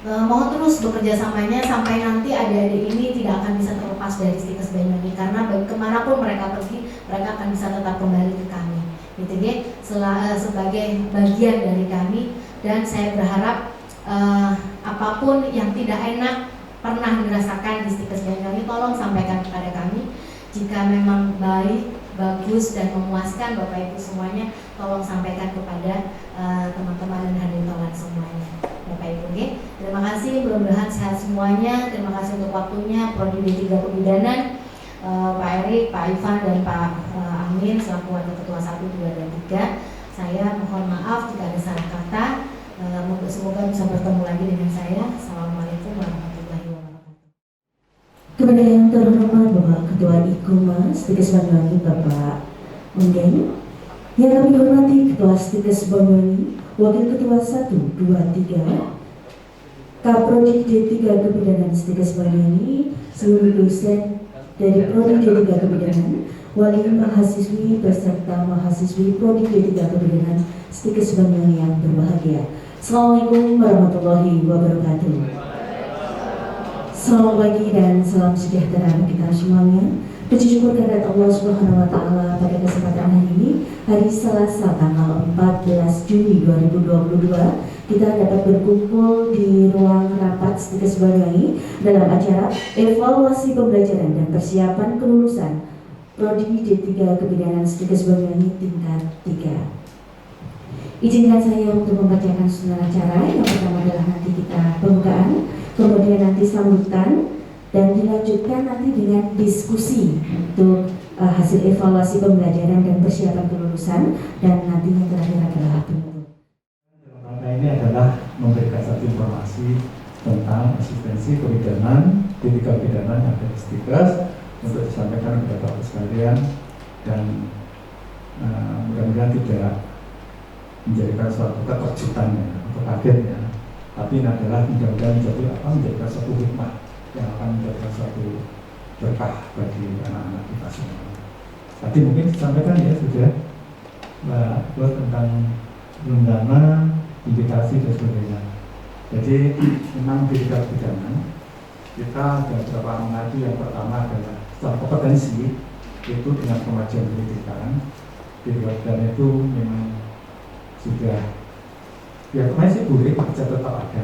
mohon terus bekerja samanya sampai nanti adik-adik ini tidak akan bisa terlepas dari Stikes Banyuwangi, karena kemanapun mereka pergi, mereka akan bisa tetap kembali ke kami, gitu ya, sebagai bagian dari kami. Dan saya berharap apapun yang tidak enak pernah dirasakan di Stikes Banyuwangi, tolong sampaikan kepada kami. Jika memang baik, bagus dan memuaskan Bapak Ibu semuanya, tolong sampaikan kepada teman-teman dan hadirin tolan semuanya, Bapak Ibu. Okay? Terima kasih, mudah-mudahan sehat semuanya. Terima kasih untuk waktunya Prodi D3 Kebidanan, Pak Erik, Pak Ivan dan Pak Amin selaku Wakil Ketua 1, 2, dan 3. Saya mohon maaf jika ada salah kata. Semoga bisa bertemu lagi dengan saya. Assalamualaikum warahmatullahi wabarakatuh. Kepada yang terhormat Bapak Ketua IKUMA Stikes Banyuwangi Bapak Mendeng, yang kami hormati Ketua Stikes Banyuwangi, Wakil Ketua 1, 2, 3, Kaprodi D3 Kebidanan Stikes Banyuwangi, seluruh dosen dari Prodi D3 Kebidanan, wali mahasiswi beserta mahasiswi Prodi D3 Kebidanan Stikes Banyuwangi yang berbahagia. Assalamualaikum warahmatullahi wabarakatuh. Selamat pagi dan salam sejahtera bagi kita semuanya. Puji syukur kehadirat Allah Subhanahu wa taala pada kesempatan hari ini, hari Selasa tanggal 14 Juni 2022, kita dapat berkumpul di ruang rapat Stikes Banyuwangi dalam acara evaluasi pembelajaran dan persiapan kelulusan Prodi D3 Kebidanan Stikes Banyuwangi tingkat 3. Izinkan saya untuk membacakan susunan acara. Yang pertama adalah nanti kita pembukaan, kemudian nanti sambutan, dan dilanjutkan nanti dengan diskusi untuk hasil evaluasi pembelajaran dan persiapan kelulusan, dan nanti yang terakhir adalah penutup. Ini adalah memberikan satu informasi tentang asistensi kebidanan, D3 kebidanan yang ada di Stikes untuk disampaikan kepada Bapak sekalian, dan mudah-mudahan tidak menjadikan suatu keterkejutan atau kaget ya, tapi ini adalah mudah-mudahan menjadikan suatu hikmah yang akan menjadikan suatu berkah bagi anak-anak kita semua. Tadi mungkin disampaikan ya sudah Mbak buat tentang undangan, invitasi dan sebagainya. Jadi memang D3 kebidanan kita ada beberapa mengaji. Yang pertama adalah secara kompetensi itu dengan kemajuan pendidikan. D3 kebidanan itu memang sudah ya kemarin sih boleh kerja tetap ada,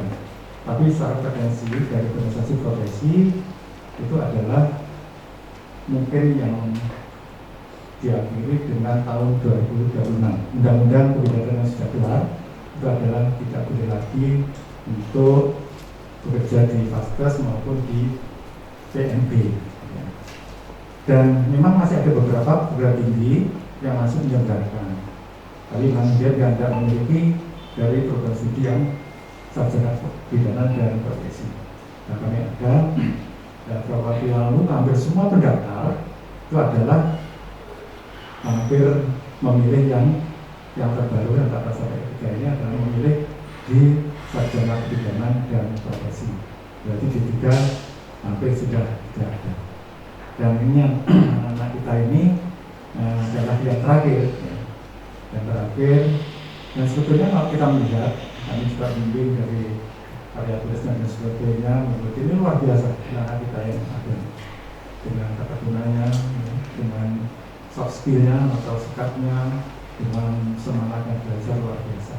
tapi secara kompetensi dari organisasi profesi itu adalah mungkin yang diakhiri dengan tahun 2026. Undang-undang kebidanan yang sudah keluar itu adalah tidak boleh lagi untuk bekerja di Faskes maupun di PNB ya. Dan memang masih ada beberapa perguruan tinggi yang masih menyelenggarakan, tapi memang dia tidak memiliki dari program studi yang sarjana kebidanan dan profesi. Nah kami ada beberapa waktu lalu hampir semua pendaftar itu adalah hampir memilih yang terbaru dan kata saya ketiga ini adalah memilih di sarjana kebidanan dan profesi. Berarti di tiga hampir sudah tidak ada. Dan ini yang anak kita ini adalah yang terakhir ya. Yang terakhir, dan sebetulnya kalau kita melihat, kami juga bimbing dari karya tulis dan sebagainya, menurut ini luar biasa anak kita yang ada dengan kata gunanya, dengan soft skillnya atau sikapnya, dengan semangatnya belajar luar biasa.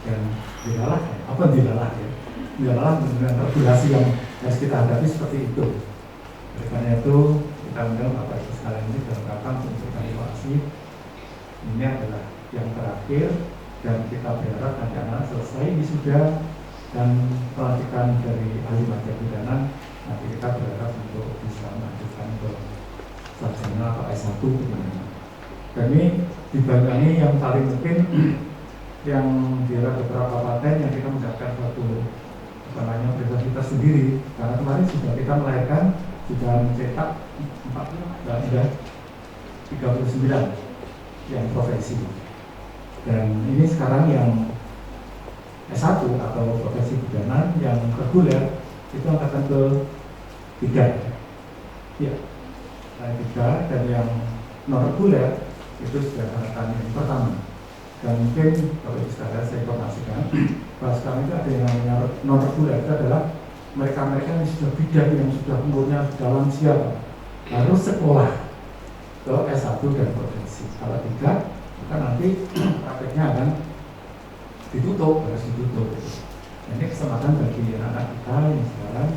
Dan dilalah ya, apa dilalah ya? Dilalah dengan regulasi yang harus kita hadapi seperti itu. Oleh karena itu kita undang Bapak Ibu sekalian ini dalam rangka untuk memberikan evaluasi. Ini adalah yang terakhir dan kita berharap nanti anak selesai wisuda dan pelantikan dari ahli mata pidana. Nanti kita berharap untuk bisa melanjutkan ke sarjana atau S1 kemana. Dan ini dibandingkan yang paling mungkin yang diharap beberapa paten yang kita mendapatkan suatu prestasi kita sendiri, karena kemarin sudah kita melahirkan, sudah mencetak 39 yang profesi, dan ini sekarang yang S1 atau profesi pidana yang reguler itu angkatan ke-3 ya, 3, dan yang non reguler itu sudah angkatan yang pertama. Dan mungkin kalau sekalian saya informasikan bahwa sekarang itu ada yang namanya non reguler, itu adalah mereka-mereka yang sudah bidan, yang sudah umurnya sudah lansia, harus sekolah ke S1 dan profesi. Kalau tidak, maka nanti prakteknya akan ditutup, harus ditutup. Ini kesempatan bagi anak kita yang sekarang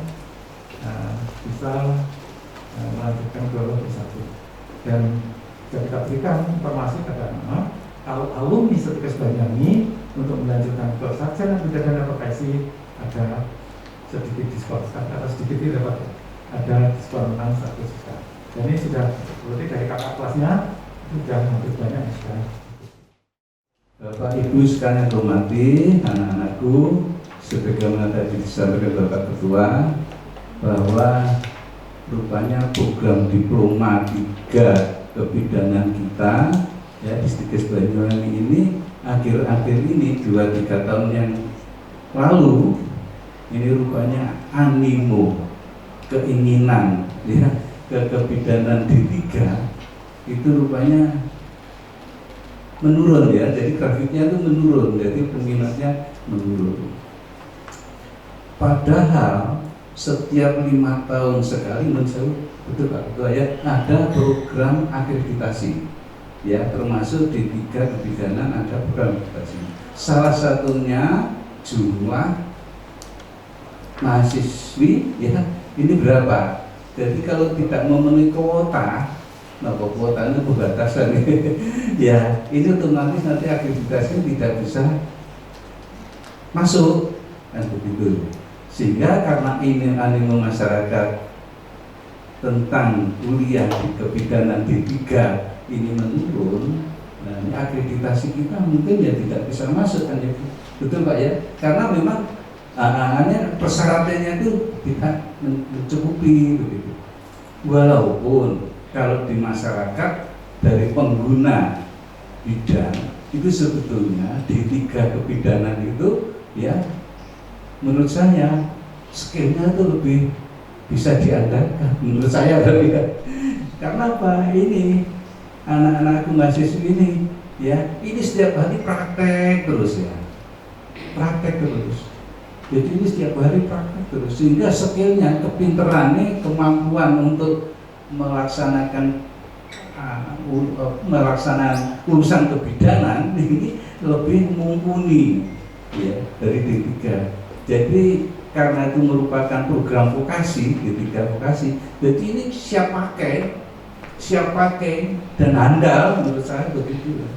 bisa melanjutkan ke S1. Dan kita berikan informasi kepada anak, kalau alumni Setikes Banyuwangi untuk melanjutkan ke sarjana pidana profesi ada sedikit diskon, atau sedikit ini dapat ada diskon 1 juta. Dan ini sudah berarti dari kakak kelasnya sudah hampir banyak sekarang. Bapak Ibu sekalian hormati, anak-anakku, sebagaimana tadi disampaikan Bapak Ketua bahwa rupanya program diploma 3 kebidanan kita ya di Setikes Banyuwangi ini akhir-akhir ini 2-3 tahun yang lalu ini rupanya animo, keinginan ya ke kebidanan D3 itu rupanya menurun ya, jadi grafiknya itu menurun, jadi peminatnya menurun. Padahal setiap 5 tahun sekali menurut betul Pak Ketua ya, ada program akreditasi ya, termasuk D3 kebidanan ada program akreditasi. Salah satunya jumlah mahasiswi ya ini berapa. Jadi kalau tidak memenuhi kuota, nah kuota itu pembatasan ya, ini otomatis nanti akreditasinya tidak bisa masuk kan begitu. Sehingga karena ini animo masyarakat tentang kuliah di kebidanan D3 ini menurun, nah ini akreditasi kita mungkin ya tidak bisa masuk kan ya, betul Pak ya, karena memang hanya persyaratannya itu tidak mencukupi begitu. Walaupun kalau di masyarakat dari pengguna bidang itu sebetulnya D3 kebidanan itu ya menurut saya skillnya itu lebih bisa diandalkan menurut saya ya. Karena apa? Ini anak-anakku mahasiswa ini ya ini setiap hari praktek terus ya, praktek terus. Jadi ini setiap hari praktek terus, sehingga skillnya, kepinterannya, kemampuan untuk melaksanakan urusan kebidanan ini lebih mumpuni ya dari D3. Jadi karena itu merupakan program vokasi, D3 vokasi, jadi ini siap pakai dan handal menurut saya begitu.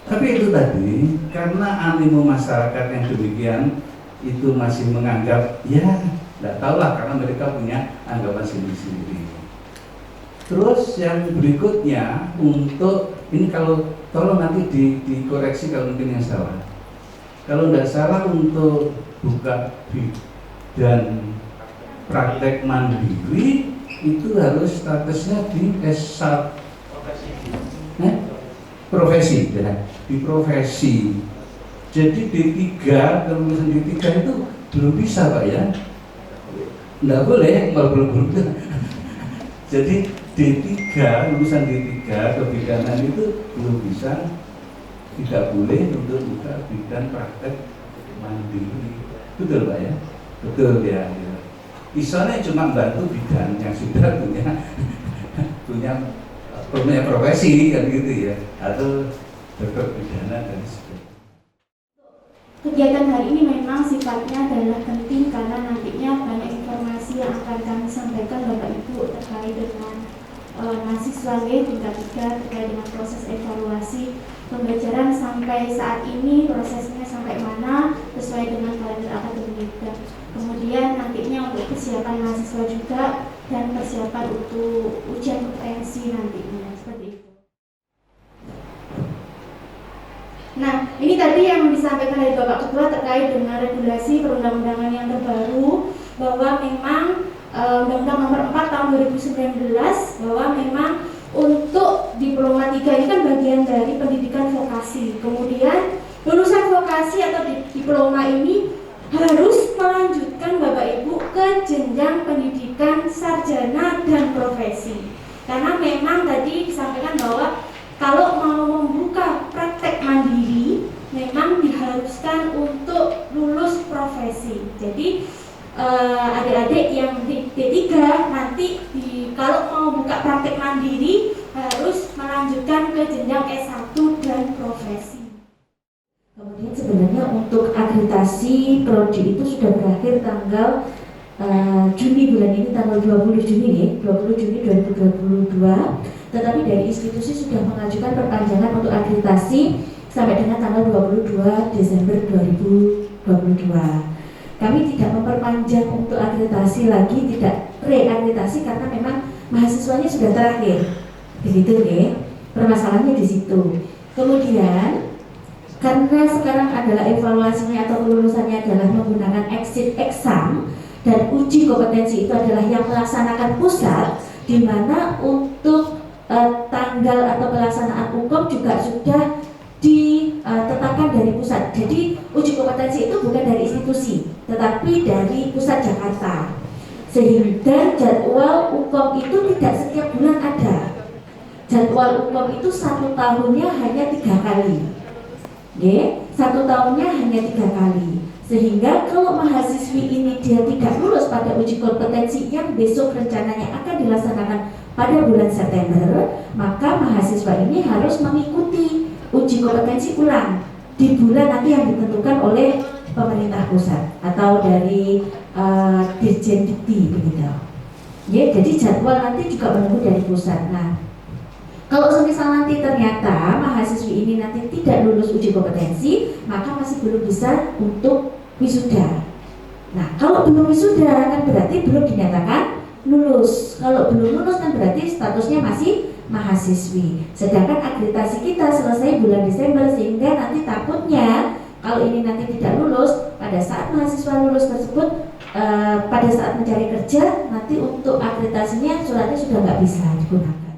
Tapi itu tadi karena animo masyarakat yang demikian itu masih menganggap ya tidak tahulah karena mereka punya anggapan sendiri-sendiri. Terus yang berikutnya untuk ini kalau tolong nanti dikoreksi kalau mungkin yang salah. Kalau tidak salah untuk buka dan praktek mandiri itu harus statusnya di S1 profesi ya, di profesi. Jadi D3, kelulusan D3 itu belum bisa Pak ya, nggak boleh kalau belum. Jadi D3, lulusan D3 kebidanan itu belum bisa, tidak boleh untuk buka bidang praktek mandiri. Betul Pak ya? Betul ya. Misalnya cuma bantu bidan yang sudah punya profesi kan gitu ya, atau dokter pidana dan sebagainya. Kegiatan hari ini memang sifatnya adalah penting karena nantinya banyak informasi yang akan kami sampaikan Bapak Ibu terkait dengan mahasiswa tingkat 3 terkait dengan proses evaluasi pembelajaran sampai saat ini, prosesnya sampai mana sesuai dengan kalender akademik, dan kemudian nantinya untuk persiapan mahasiswa juga dan persiapan untuk ujian kompetensi nantinya seperti itu. Nah, ini tadi yang disampaikan dari Bapak Ketua terkait dengan regulasi perundang-undangan yang terbaru, bahwa memang Undang-Undang Nomor 4 Tahun 2019 bahwa memang untuk diploma 3 ini kan bagian dari pendidikan vokasi. Kemudian lulusan vokasi atau diploma ini harus melanjutkan Bapak Ibu ke jenjang pendidikan sarjana dan profesi. Karena memang tadi disampaikan bahwa kalau mau membuka praktek mandiri memang diharuskan Jadi adik-adik yang di D3 nanti kalau mau buka praktek mandiri harus melanjutkan ke jenjang S1 dan profesi. Kemudian sebenarnya untuk akreditasi prodi itu sudah berakhir tanggal Juni bulan ini, tanggal 20 Juni ya, 20 Juni 2022. Tetapi dari institusi sudah mengajukan perpanjangan untuk akreditasi sampai dengan tanggal 22 Desember 2022. Kami tidak memperpanjang untuk akreditasi lagi, tidak reakreditasi karena memang mahasiswanya sudah terakhir. Begitu ya, permasalahannya di situ. Kemudian karena sekarang adalah evaluasinya atau kelulusannya adalah menggunakan exit exam dan uji kompetensi itu adalah yang melaksanakan pusat, di mana untuk tanggal atau pelaksanaan UKOM juga sudah ditetapkan dari pusat. Jadi uji kompetensi itu bukan dari institusi, tetapi dari pusat Jakarta. Sehingga jadwal UKOM itu tidak setiap bulan ada. Jadwal UKOM itu 1 tahunnya hanya 3 kali. Ya, 1 tahunnya hanya 3 kali. Sehingga kalau mahasiswi ini dia tidak lulus pada uji kompetensi yang besok rencananya akan dilaksanakan pada bulan September, maka mahasiswa ini harus mengikuti uji kompetensi ulang di bulan nanti yang ditentukan oleh pemerintah pusat atau dari Dirjen Dikti begitu. Ya, jadi jadwal nanti juga menunggu dari pusat. Nah, kalau semisal nanti ternyata mahasiswi ini nanti tidak lulus uji kompetensi, maka masih belum bisa untuk wisuda. Nah, kalau belum wisuda kan berarti belum dinyatakan lulus. Kalau belum lulus kan berarti statusnya masih mahasiswi. Sedangkan akreditasi kita selesai bulan Desember, sehingga nanti takutnya kalau ini nanti tidak lulus, pada saat mahasiswa lulus tersebut pada saat mencari kerja nanti untuk akreditasinya suratnya sudah nggak bisa digunakan.